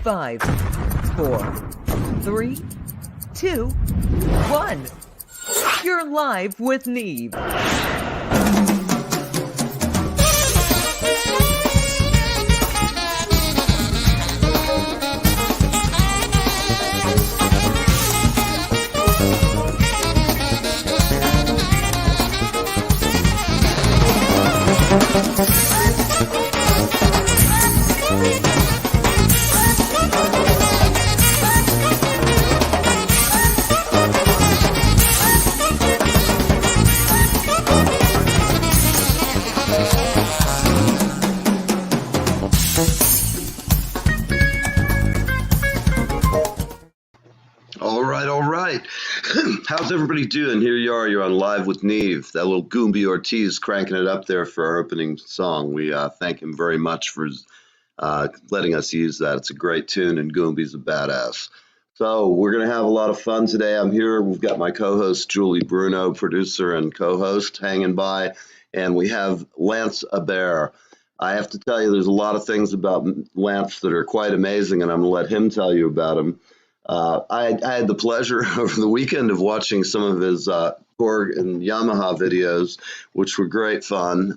5, 4, 3, 2, 1. You're live with Neve. All right. How's everybody doing? Here you are. You're on Live with Neve. That little Goombie Ortiz cranking it up there for our opening song. We thank him very much for letting us use that. It's a great tune, and Goombie's a badass. So we're going to have a lot of fun today. I'm here. We've got my co-host, Julie Bruno, producer and co-host, hanging by. And we have Lance Abair. I have to tell you, there's a lot of things about Lance that are quite amazing, and I'm going to let him tell you about them. I had the pleasure over the weekend of watching some of his Korg and Yamaha videos, which were great fun.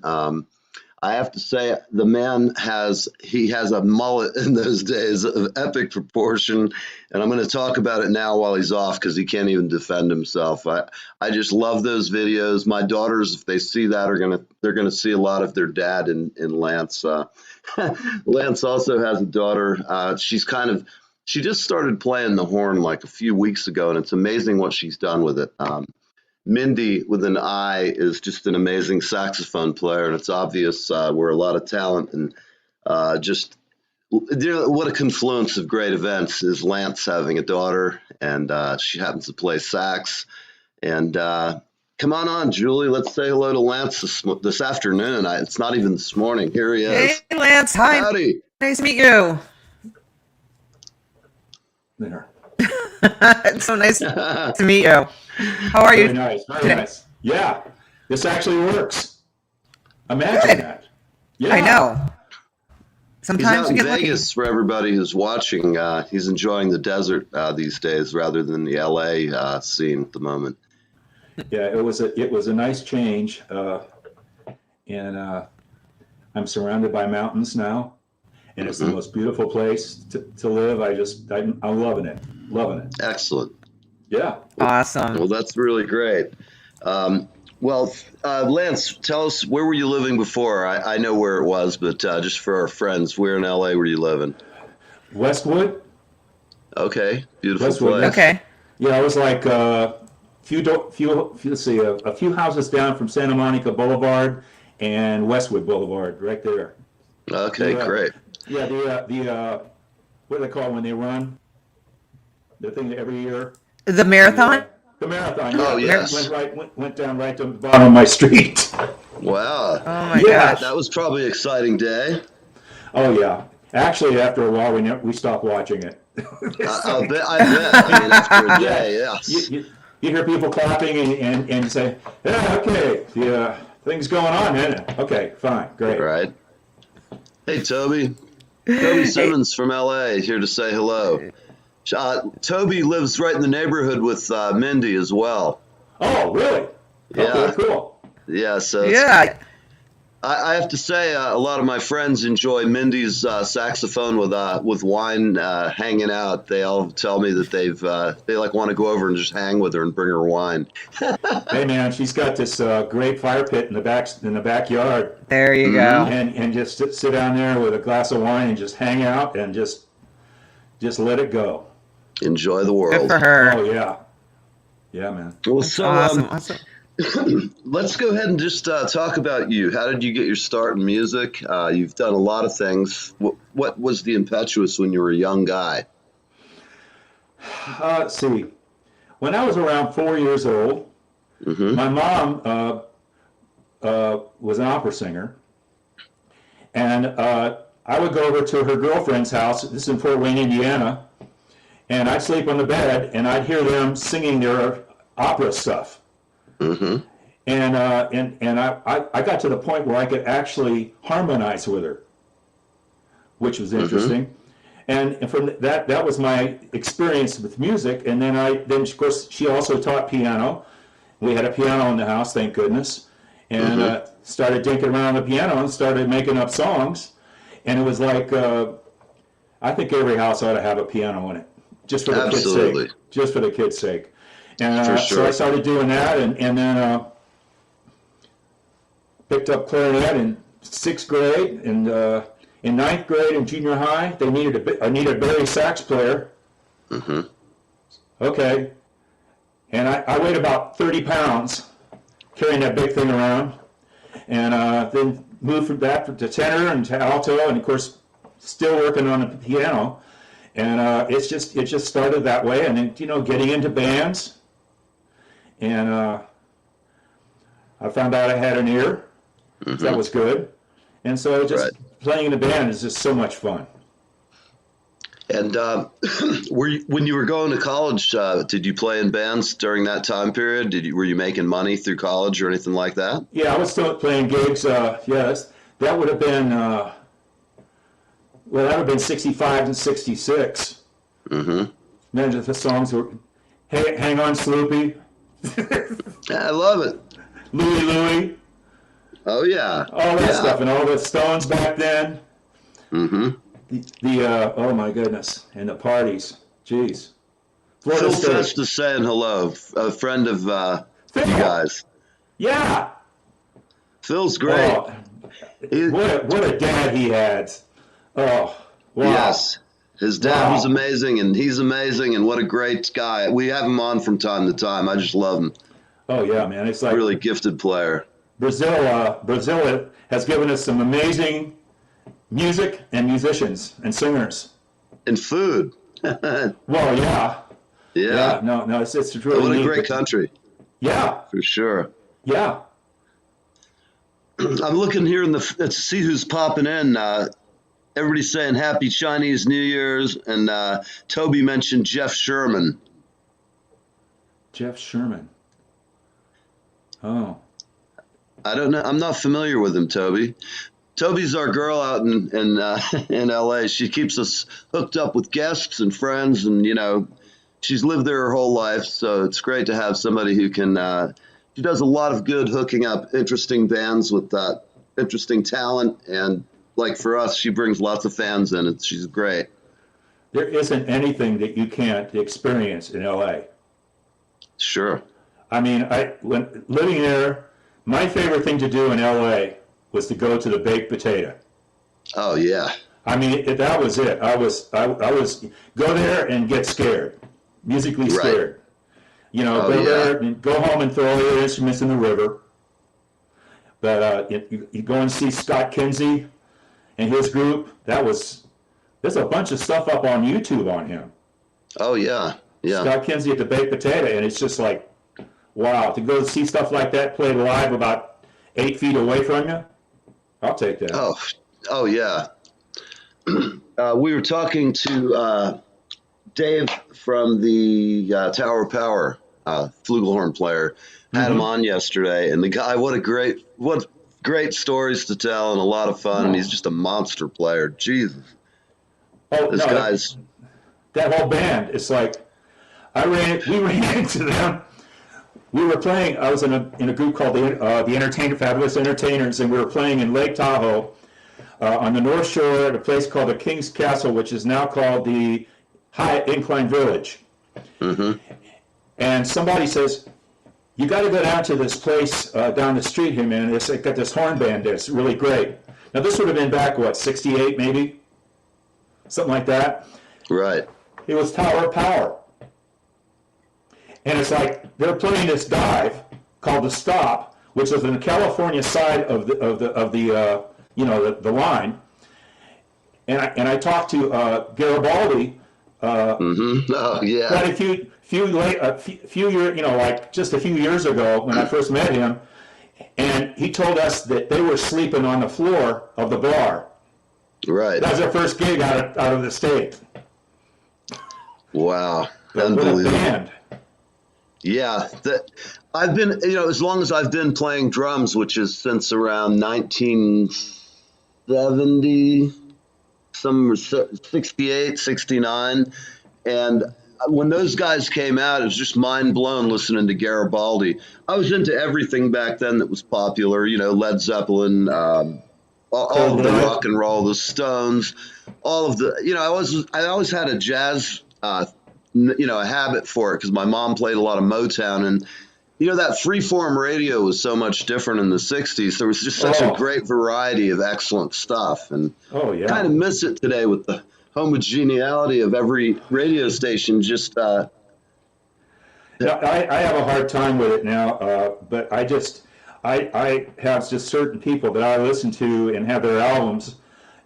I have to say, the man has a mullet in those days of epic proportion, and I'm going to talk about it now while he's off because he can't even defend himself. I just love those videos. My daughters, if they see that, they're gonna see a lot of their dad in Lance. Lance also has a daughter. She just started playing the horn like a few weeks ago, and it's amazing what she's done with it. Mindy, with an I, is just an amazing saxophone player, and it's obvious where a lot of talent and what a confluence of great events is Lance having a daughter, and she happens to play sax. And come on, Julie, let's say hello to Lance this afternoon. It's not even this morning. Here he is. Hey, Lance. Hi. Howdy. Nice to meet you. There. It's so nice to meet you. How are you? Very nice. Very nice. Yeah, this actually works. Imagine that. Yeah. I know. Sometimes he's you out get in Vegas for everybody who's watching. He's enjoying the desert these days rather than the LA scene at the moment. Yeah, it was a nice change, and I'm surrounded by mountains now, and it's the most beautiful place to live. I'm loving it. Excellent. Yeah. Awesome. Well, that's really great. Lance, tell us, where were you living before? I know where it was, but just for our friends, where in LA were you living? Westwood. Okay, beautiful Westwood. place. Okay. Yeah, I was like a few houses down from Santa Monica Boulevard and Westwood Boulevard, right there. Okay, great. Yeah, the what do they call it when they run? The thing every year. The marathon? The marathon. Yeah. Oh, yes. Went down right to the bottom of my street. Wow. Oh my Yeah. gosh. That was probably an exciting day. Oh yeah. Actually, after a while, we stopped watching it. I bet. I mean, after a day, yes. You hear people clapping and you say, yeah, okay, the thing's going on, isn't it? Okay, fine, great. Right. Hey, Toby. Toby Simmons from LA here to say hello. Toby lives right in the neighborhood with Mindy as well. Oh, really? Yeah. Okay, cool. Yeah, so Yeah. I have to say, a lot of my friends enjoy Mindy's saxophone with wine hanging out. They all tell me that they want to go over and just hang with her and bring her wine. Hey man, she's got this great fire pit in the backyard, There you go. and just sit down there with a glass of wine and just hang out and just let it go. Enjoy the Good world. for her. Oh yeah, man. Well, That's so awesome. let's go ahead and just talk about you. How did you get your start in music? You've done a lot of things. What was the impetus when you were a young guy? Let's see. When I was around 4 years old, my mom was an opera singer, and I would go over to her girlfriend's house. This is in Fort Wayne, Indiana, and I'd sleep on the bed, and I'd hear them singing their opera stuff. And I got to the point where I could actually harmonize with her, which was interesting. And from that was my experience with music. And then of course she also taught piano. We had a piano in the house, thank goodness, and started dinking around the piano and started making up songs. And it was like, I think every house ought to have a piano in it, just for the Absolutely. kids' sake. Just for the kids' sake. And For sure. so I started doing that, and then picked up clarinet in 6th grade, and in 9th grade in junior high, I needed a Barry sax player. Okay. And I weighed about 30 pounds carrying that big thing around. And then moved from that to tenor and to alto, and of course, still working on the piano. And it just started that way. And then, getting into bands. And I found out I had an ear. So that was good. And so just playing in the band is just so much fun. And when you were going to college, did you play in bands during that time period? Were you making money through college or anything like that? Yeah, I was still playing gigs. Yes, that would have been that would have been 65 and 66. Imagine the songs were "Hey, Hang On, Sloopy." I love it. Louie. Oh yeah, All that stuff, and all the Stones back then. The oh my goodness, and the parties. Jeez. Phil Fest is saying hello, a friend of Phil. you guys. Yeah. Phil's great. Oh, what a dad he had. Oh, wow. Yes. His dad was amazing, and he's amazing, and what a great guy. We have him on from time to time. I just love him. Oh, yeah, man. It's like really gifted player. Brazil has given us some amazing music and musicians and singers. And food. Well, yeah. Yeah. No, it's really what a neat. great country. Yeah. For sure. Yeah. I'm looking here to see who's popping in. Everybody's saying Happy Chinese New Year's, and Toby mentioned Jeff Sherman. Jeff Sherman. Oh. I don't know. I'm not familiar with him, Toby. Toby's our girl out in LA. She keeps us hooked up with guests and friends, and she's lived there her whole life. So it's great to have somebody who can. She does a lot of good hooking up interesting bands with interesting talent, and like for us, she brings lots of fans in. She's great. There isn't anything that you can't experience in LA. Sure. I mean, when living there, my favorite thing to do in LA was to go to the baked potato. Oh yeah. I mean, that was it. I was go there and get scared, musically scared. Go there and go home and throw all your instruments in the river. But you go and see Scott Kinsey and his group. There's a bunch of stuff up on YouTube on him. Oh yeah, yeah. Scott Kinsey at the baked potato, and it's just like, wow, to go see stuff like that played live about 8 feet away from you. I'll take that. Oh yeah. We were talking to Dave from the Tower of Power, flugelhorn player. Had him on yesterday, and the guy, what great stories to tell and a lot of fun. And he's just a monster player. Jesus. This guy's that whole band. It's like we ran into them. We were playing. I was in a group called the Fabulous Entertainers, and we were playing in Lake Tahoe on the North Shore at a place called the King's Castle, which is now called the Hyatt Incline Village. And somebody says, "You got to go down to this place down the street here, man. It's got this horn band there. It's really great." Now this would have been back 68 maybe, something like that. Right. It was Tower of Power. And it's like they're playing this dive called the Stop, which is on the California side of the line. And I talked to Garibaldi. Oh yeah. Quite just a few years ago when I first met him, and he told us that they were sleeping on the floor of the bar. Right. That was their first gig out of the state. Wow. Unbelievable. What a band. Yeah, I've been, as long as I've been playing drums, which is since around 1976, some were 68, 69. And when those guys came out, it was just mind blown listening to Garibaldi. I was into everything back then that was popular, Led Zeppelin, all of the rock and roll, the Stones, all of the, I always had a jazz, a habit for it because my mom played a lot of Motown, and that freeform radio was so much different in the 60s. There was just such a great variety of excellent stuff. And kind of miss it today with the homogeneity of every radio station. Just I have a hard time with it now, but I have just certain people that I listen to and have their albums,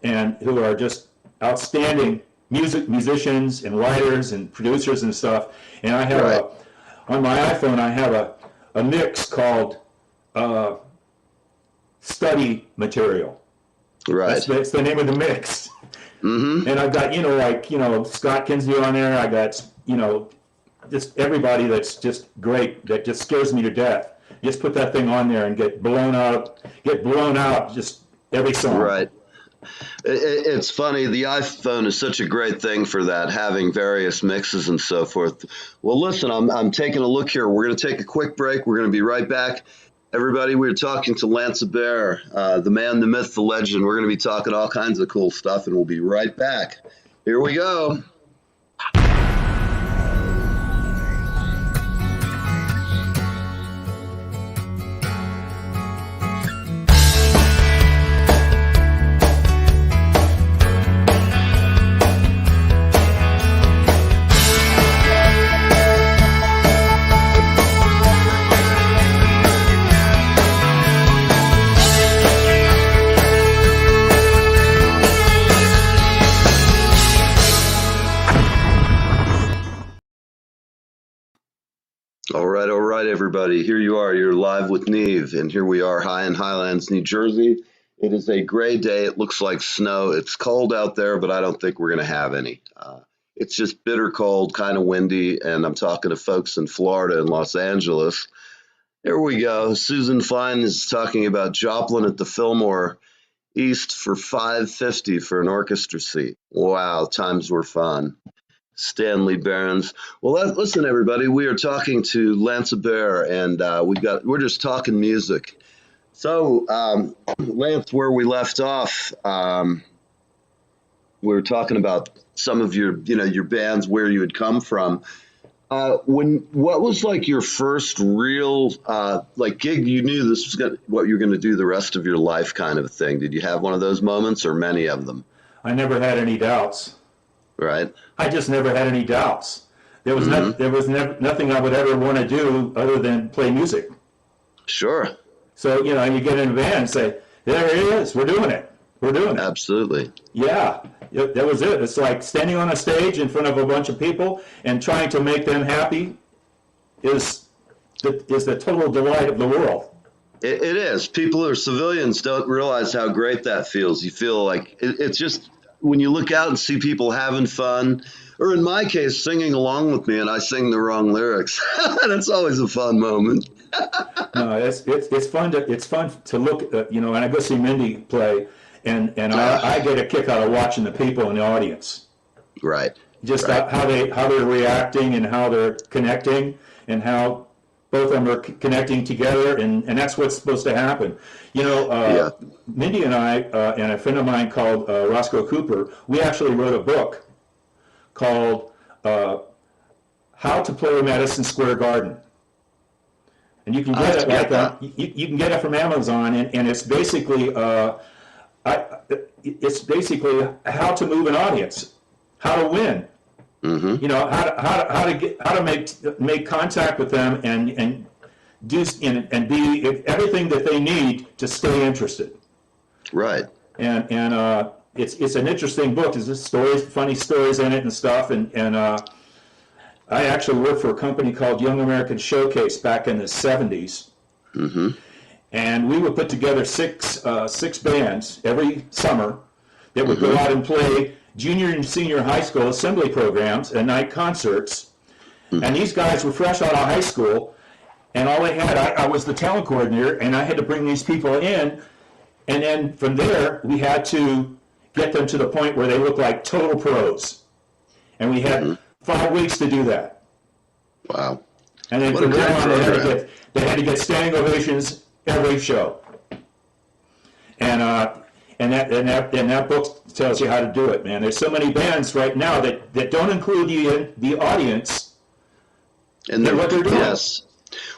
and who are just outstanding musicians and writers and producers and stuff. And I have on my iPhone, I have a mix called Study Material. Right. That's the name of the mix. Mm-hmm. And I've got, Scott Kinsey on there. I got, just everybody that's just great, that just scares me to death. Just put that thing on there and get blown out just every song. Right. It's funny, the iPhone is such a great thing for that, having various mixes and so forth. Well, listen, I'm taking a look here. We're going to take a quick break. We're going to be right back. Everybody, we're talking to Lance Abair, the man, the myth, the legend. We're going to be talking all kinds of cool stuff, and we'll be right back. Here we go. All right, everybody. Here you are. You're live with Neve, and here we are high in Highlands, New Jersey. It is a gray day. It looks like snow. It's cold out there, but I don't think we're going to have any. It's just bitter cold, kind of windy, and I'm talking to folks in Florida and Los Angeles. Here we go. Susan Fine is talking about Joplin at the Fillmore East for $550 for an orchestra seat. Wow, times were fun. Stanley Barons. Well, listen, everybody, we are talking to Lance Abair, and we're just talking music. So, Lance, where we left off, we were talking about some of your bands, where you had come from. What was like your first real gig? You knew this was what you were going to do the rest of your life, kind of thing. Did you have one of those moments, or many of them? I never had any doubts. Right. I just never had any doubts. There was nothing I would ever want to do other than play music. Sure. So, you get in a band and say, there it is, we're doing it. Absolutely. Yeah, that was it. It's like standing on a stage in front of a bunch of people and trying to make them happy is the total delight of the world. It is. People who are civilians don't realize how great that feels. You feel like it's just, when you look out and see people having fun, or in my case, singing along with me, and I sing the wrong lyrics. That's always a fun moment. No, it's fun to look at, and I go see Mindy play, and I get a kick out of watching the people in the audience. Right. Just how they're reacting and how they're connecting, and how both of them are connecting together, and that's what's supposed to happen. Mindy and I, and a friend of mine called Roscoe Cooper, we actually wrote a book called How to Play Madison Square Garden. And you can get it you can get it from Amazon, and it's basically how to move an audience, how to win. Mm-hmm. How to make contact with them and do and be everything that they need to stay interested. Right. And it's an interesting book. There's just funny stories in it and stuff. And I actually worked for a company called Young American Showcase back in the 70s. Mm-hmm. And we would put together six bands every summer that would go out and play junior and senior high school assembly programs and night concerts. And these guys were fresh out of high school, and all they had, I was the talent coordinator, and I had to bring these people in, and then from there we had to get them to the point where they look like total pros. And we had 5 weeks to do that. Wow. And then What from a there great on, program. they had to get standing ovations every show. And that book tells you how to do it, man. There's so many bands right now that don't include the audience And in what they're doing. yes.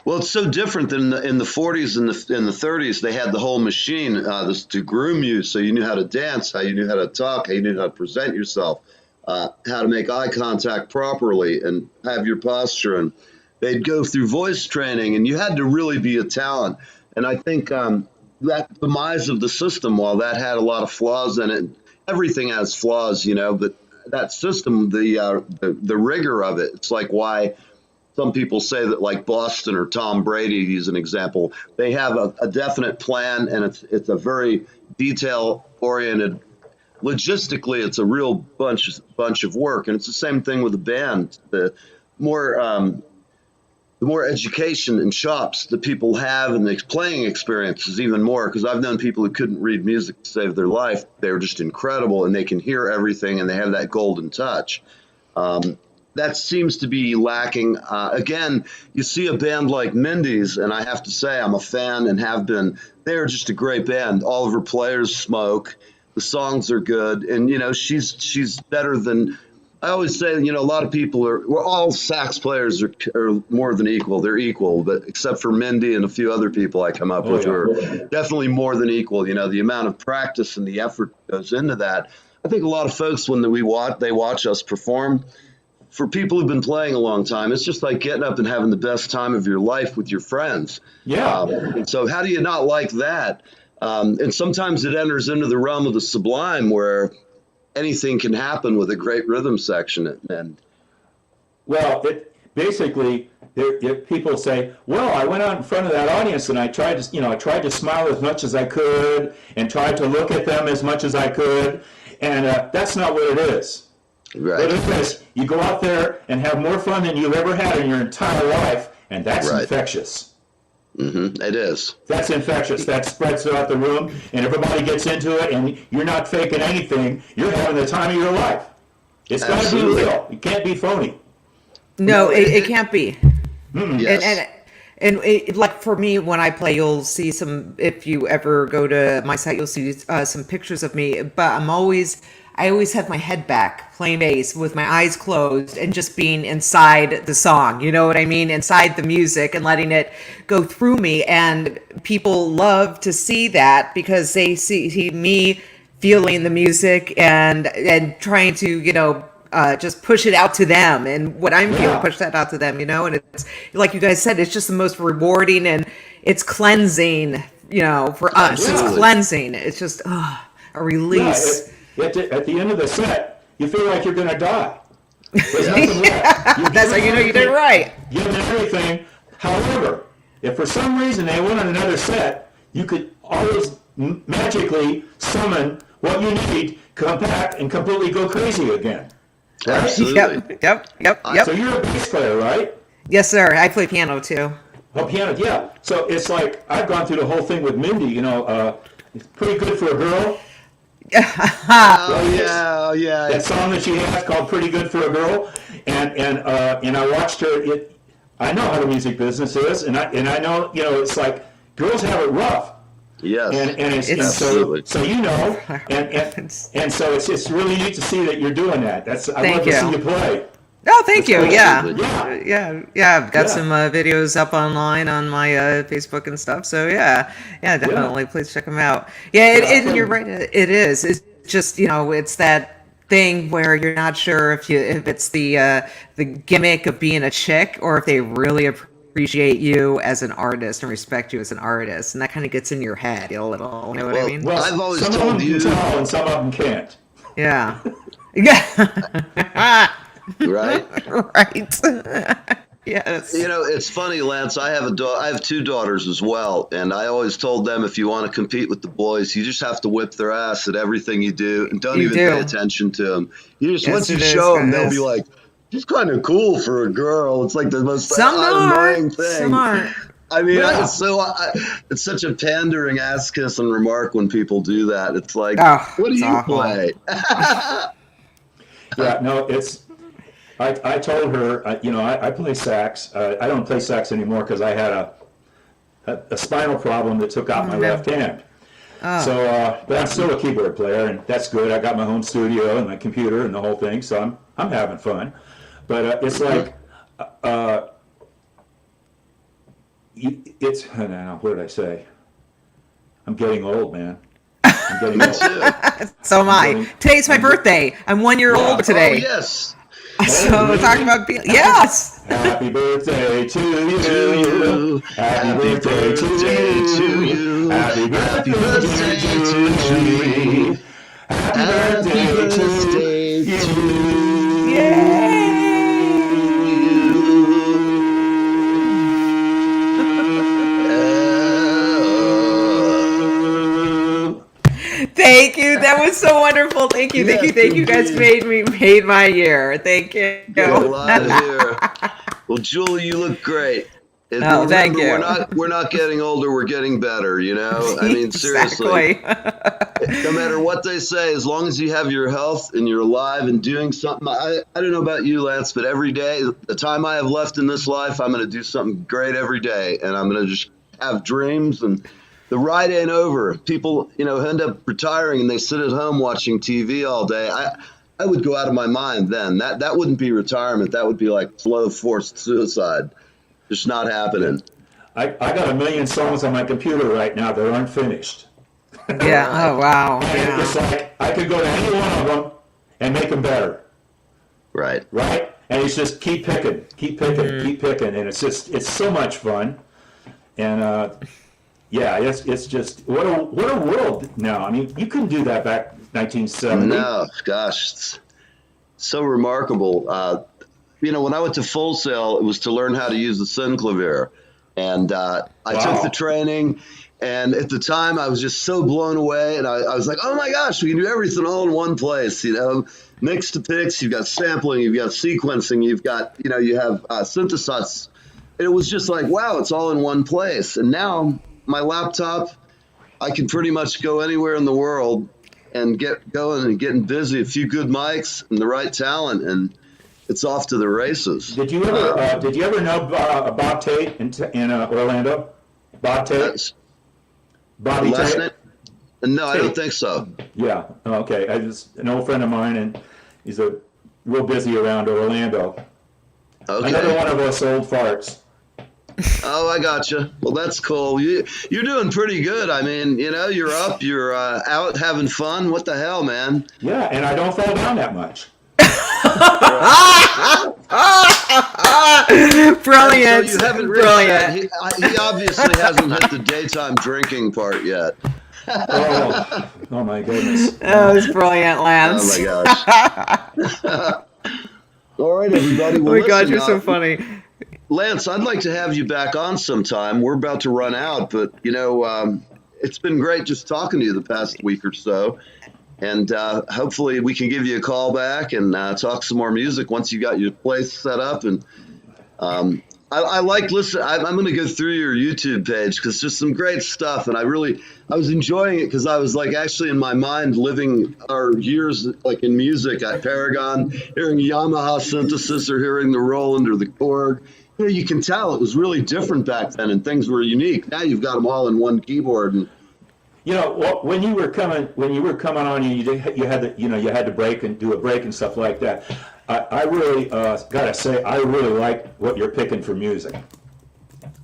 Well, it's so different than in the 40s and the 30s. They had the whole machine to groom you, so you knew how to dance, how you knew how to talk, how you knew how to present yourself, how to make eye contact properly, and have your posture. And they'd go through voice training, and you had to really be a talent. And I think that demise of the system, while that had a lot of flaws in it, everything has flaws, but that system, the rigor of it, it's like why some people say that, like Boston or Tom Brady, to use an example, they have a definite plan, and it's a very detail oriented. Logistically, it's a real bunch of work, and it's the same thing with the band. More the more education and chops that people have, and the playing experiences even more, because I've known people who couldn't read music to save their life. They were just incredible, and they can hear everything, and they have that golden touch. That seems to be lacking. Again, you see a band like Mindy's, and I have to say I'm a fan and have been. They're just a great band. All of her players smoke. The songs are good, and she's better than. I always say, a lot of people we're all sax players are more than equal. They're equal, but except for Mindy and a few other people I come up with who are definitely more than equal. The amount of practice and the effort that goes into that. I think a lot of folks, when they watch us perform, for people who've been playing a long time, it's just like getting up and having the best time of your life with your friends. Yeah. And so how do you not like that? And sometimes it enters into the realm of the sublime, where anything can happen with a great rhythm section. And Well, basically, people say, well, I went out in front of that audience and I tried to smile as much as I could and tried to look at them as much as I could. And that's not what it is. right. What it is, you go out there and have more fun than you've ever had in your entire life, and that's Right. infectious. It is. That's infectious. That spreads throughout the room, and everybody gets into it, and you're not faking anything. You're having the time of your life. It's got to be Absolutely. real. It can't be phony. No, it can't be. Yes. And like for me, when I play, you'll see if you ever go to my site, you'll see some pictures of me. But I always have my head back playing bass with my eyes closed and just being inside the song. You know what I mean? Inside the music and letting it go through me. And people love to see that because they see me feeling the music and trying to, just push it out to them, and what I'm feeling, push that out to them, and it's like you guys said, it's just the most rewarding, and it's cleansing, for us. Absolutely. It's cleansing. It's just a release. At the end of the set, you feel like you're going to die. There's nothing left. That's how you know you did it right. Given everything. However, if for some reason they wanted another set, you could always magically summon what you need, come back, and completely go crazy again. Absolutely. Yep. So you're a bass player, right? Yes, sir. I play piano too. Oh, piano, yeah. So it's like I've gone through the whole thing with Mindy. It's pretty good for a girl. Oh yeah. That song that she has called "Pretty Good for a Girl," and I watched her. I know how the music business is, and I know it's like girls have it rough. Yes. And Absolutely. so and so it's really neat to see that you're doing that. I love to see you play. Oh, thank you. Absolutely. Yeah. I've got some videos up online on my Facebook and stuff. So yeah, definitely. Please check them out. Yeah, and you're right. It is. It's just it's that thing where you're not sure if it's the gimmick of being a chick or if they really appreciate you as an artist and respect you as an artist, and that kind of gets in your head a little. You know what I mean? Well, I've always some told of them you. can tell and some of them can't. Yeah. Yeah. Right. Right. Yes. It's funny, Lance. I have two daughters as well, and I always told them, if you want to compete with the boys, you just have to whip their ass at everything you do, and don't pay attention to them. Once you show them, they'll be like, "She's kind of cool for a girl." It's like the most annoying thing. Some aren't. I mean, Yeah. it's such a pandering ass kissing remark when people do that. It's like, Oh, what do it's you awful. play? Yeah, no, I told her, I play sax. I don't play sax anymore because I had a spinal problem that took out my left hand. So, but I'm still a keyboard player, and that's good. I got my home studio and my computer and the whole thing, so I'm having fun. But it's like, what did I say? I'm getting old, man. I'm getting Me old. too. So am I. getting- Today's my birthday. I'm 1 year Yeah. old Oh, today. yes. So really? talking about being, yes. Happy birthday to you. To you. Happy birthday to you. Happy birthday to you. Happy Happy birthday to birthday to Yay! you. Thank you. That was so wonderful. Thank you. Thank you. Yes, Thank you. Guys indeed. made my year. Thank you. Get a lot here. Well, Julie, you look great. And Oh, thank remember, you. we're not getting older. We're getting better. You know. I mean, seriously. Exactly. No matter what they say, as long as you have your health and you're alive and doing something. I don't know about you, Lance, but every day, the time I have left in this life, I'm going to do something great every day, and I'm going to just have dreams. And the ride ain't over. People, end up retiring and they sit at home watching TV all day. I would go out of my mind then. That wouldn't be retirement. That would be like slow forced suicide. Just not happening. I got 1 million songs on my computer right now that aren't finished. Yeah. Oh, wow. And it's Yeah. like I could go to any one of them and make them better, Right. right? And it's just keep picking, keep picking, and it's so much fun. And yeah, it's just what a world now. I mean, you couldn't do that back 1970. No, gosh, it's so remarkable. When I went to Full Sail, it was to learn how to use the synclavier. And I took the training. And at the time, I was just so blown away. And I was like, oh, my gosh, we can do everything all in one place. Mix to picks, you've got sampling, you've got sequencing, you've got, you have synthesize. And it was just like, wow, it's all in one place. And now my laptop, I can pretty much go anywhere in the world and get going and getting busy. A few good mics and the right talent, and it's off to the races. Did you ever know Bob Tate in Orlando? Bob Tate? Bobby Lesson Tate? it? No, I don't think so. Yeah. Okay. An old friend of mine, and he's real busy around Orlando. Okay. Another one of us old farts. Oh, I gotcha. Well, that's cool. You're doing pretty good. I mean, you're up, you're out having fun. What the hell, man? Yeah, and I don't fall down that much. Brilliant. So you haven't reached Brilliant. that. He obviously hasn't hit the daytime drinking part yet. Oh my goodness. That was brilliant, Oh Lance. my gosh. All right, everybody. Oh Well, my God, listen, you're so funny. Lance, I'd like to have you back on sometime. We're about to run out, but it's been great just talking to you the past week or so. And hopefully we can give you a call back and talk some more music once you got your place set up. And I like listening. I'm going to go through your YouTube page because there's some great stuff. And I was enjoying it because I was like actually in my mind living our years like in music at Paragon, hearing Yamaha synthesis or hearing the Roland or the Korg. You can tell it was really different back then and things were unique. Now you've got them all in one keyboard. And when you were coming on, you had to break and do a break and stuff like that. I really gotta say, I really like what you're picking for music.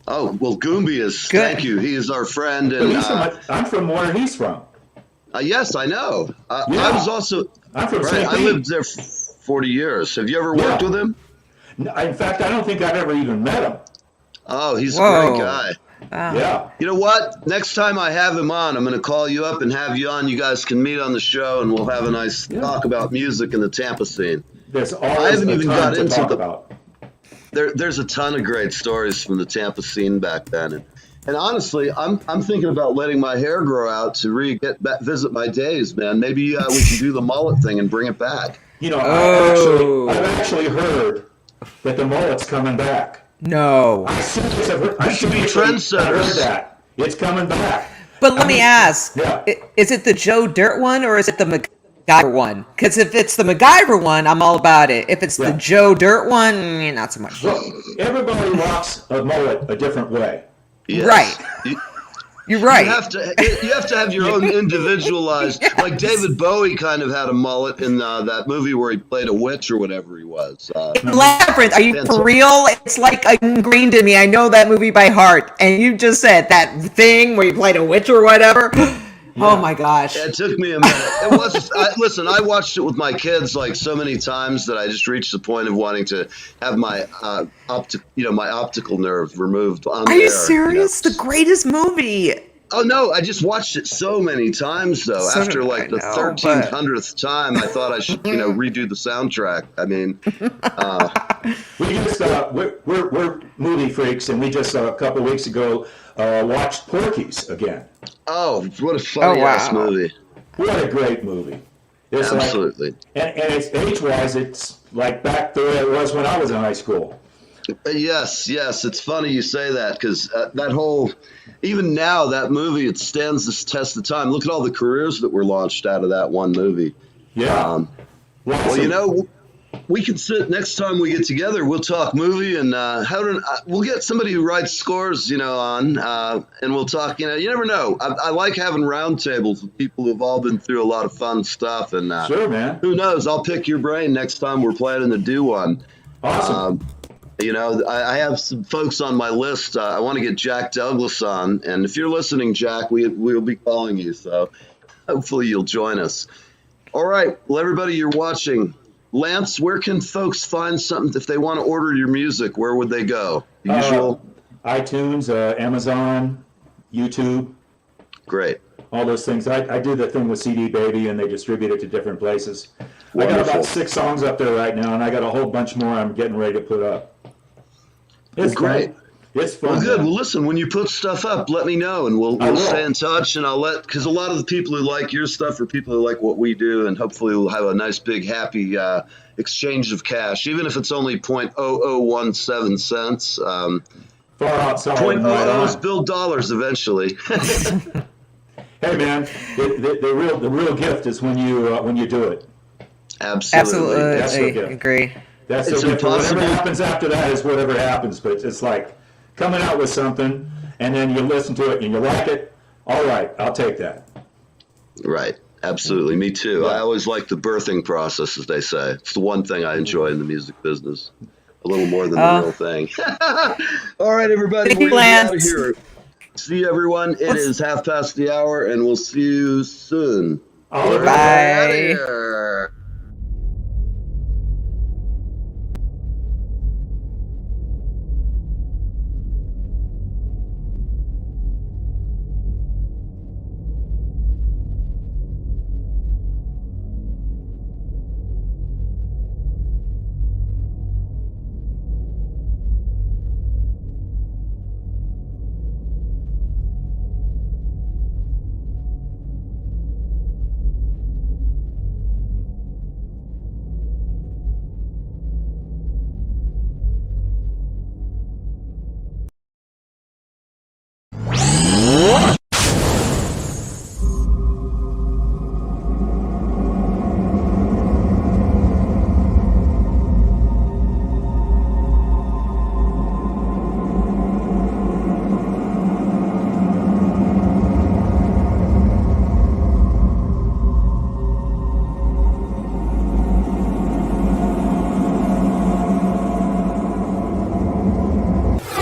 oh, well, Goombie is, Good. thank you. He is our friend. But And I'm from where he's from. yes, I know. Yeah. I was also, I'm from right, St. I Pete. lived there 40 years. Have you ever worked Yeah. with him? In fact, I don't think I've ever even met him. Oh, he's a Whoa. great guy. Wow. Yeah. You know what? Next time I have him on, I'm going to call you up and have you on. You guys can meet on the show, and we'll have a nice talk about music in the Tampa scene. There's I always haven't a even ton got to into talk the- about. There's a ton of great stories from the Tampa scene back then. And honestly, I'm thinking about letting my hair grow out to visit my days, man. Maybe we can do the mullet thing and bring it back. You know, Oh. I've actually heard that the mullet's coming back. No. I seriously, We should be trendsetters. heard that. It's coming back. But let me ask, Yeah. is it the Joe Dirt one or is it the MacGyver one? Because if it's the MacGyver one, I'm all about it. If it's the Yeah. Joe Dirt one, not so much. Well, everybody rocks a mullet a different way. Yes. Right. You're right. You have to have your own individualized. Yes. Like David Bowie kind of had a mullet in that movie where he played a witch or whatever he was. Labyrinth, are you Fantastic. for real? It's like ingrained in me. I know that movie by heart. And you just said that thing where you played a witch or whatever. Oh my gosh. It took me a minute. It was. Listen, I watched it with my kids like so many times that I just reached the point of wanting to have my my optical nerve removed. Are you serious? The greatest movie. Oh no! I just watched it so many times though. So After did like I the know, 1300th time, I thought I should redo the soundtrack. I mean, We just we're movie freaks, and we just a couple of weeks ago watched Porky's again. oh, what a funny ass wow. movie! What a great movie! It's Absolutely. Like, and it's age-wise, it's like back the way it was when I was in high school. Yes, it's funny you say that because that whole, even now, that movie, it stands the test of time. Look at all the careers that were launched out of that one movie. Yeah. Well, we can sit next time we get together. We'll talk movie and we'll get somebody who writes scores, on, and we'll talk. You never know. I like having roundtables with people who've all been through a lot of fun stuff. And Sure, man. who knows? I'll pick your brain next time we're planning to do one. Awesome. I have some folks on my list. I want to get Jack Douglas on, and if you're listening, Jack, we'll be calling you. So hopefully you'll join us. All right. Well, everybody, you're watching. Lance, where can folks find something if they want to order your music? Where would they go? The usual. iTunes, Amazon, YouTube, Great. all those things. I do the thing with CD Baby, and they distribute it to different places. I got Wonderful. about 6 songs up there right now, and I got a whole bunch more I'm getting ready to put up. It's great. fun. It's fun. Well, good. man. Well, listen, when you put stuff up, let me know, and we'll will. stay in touch. And because a lot of the people who like your stuff are people who like what we do, and hopefully we'll have a nice, big, happy exchange of cash, even if it's only 0.0017 cents. Far outside. Point right oh on. is build dollars eventually. Hey man, the real gift is when you do it. Absolutely. That's Absolutely. the gift. Agree. That's It's the gift. impossible. Whatever happens after that is whatever happens. But it's like coming out with something, and then you listen to it and you like it. All right, I'll take that. Right. Absolutely. Me too. I always like the birthing process, as they say. It's the one thing I enjoy in the music business. A little more than the real thing. All right, everybody. Thank We're you, going to get out of Lance. here. See everyone. It is 1:30, and we'll see you soon. All We're right. outta Bye. here.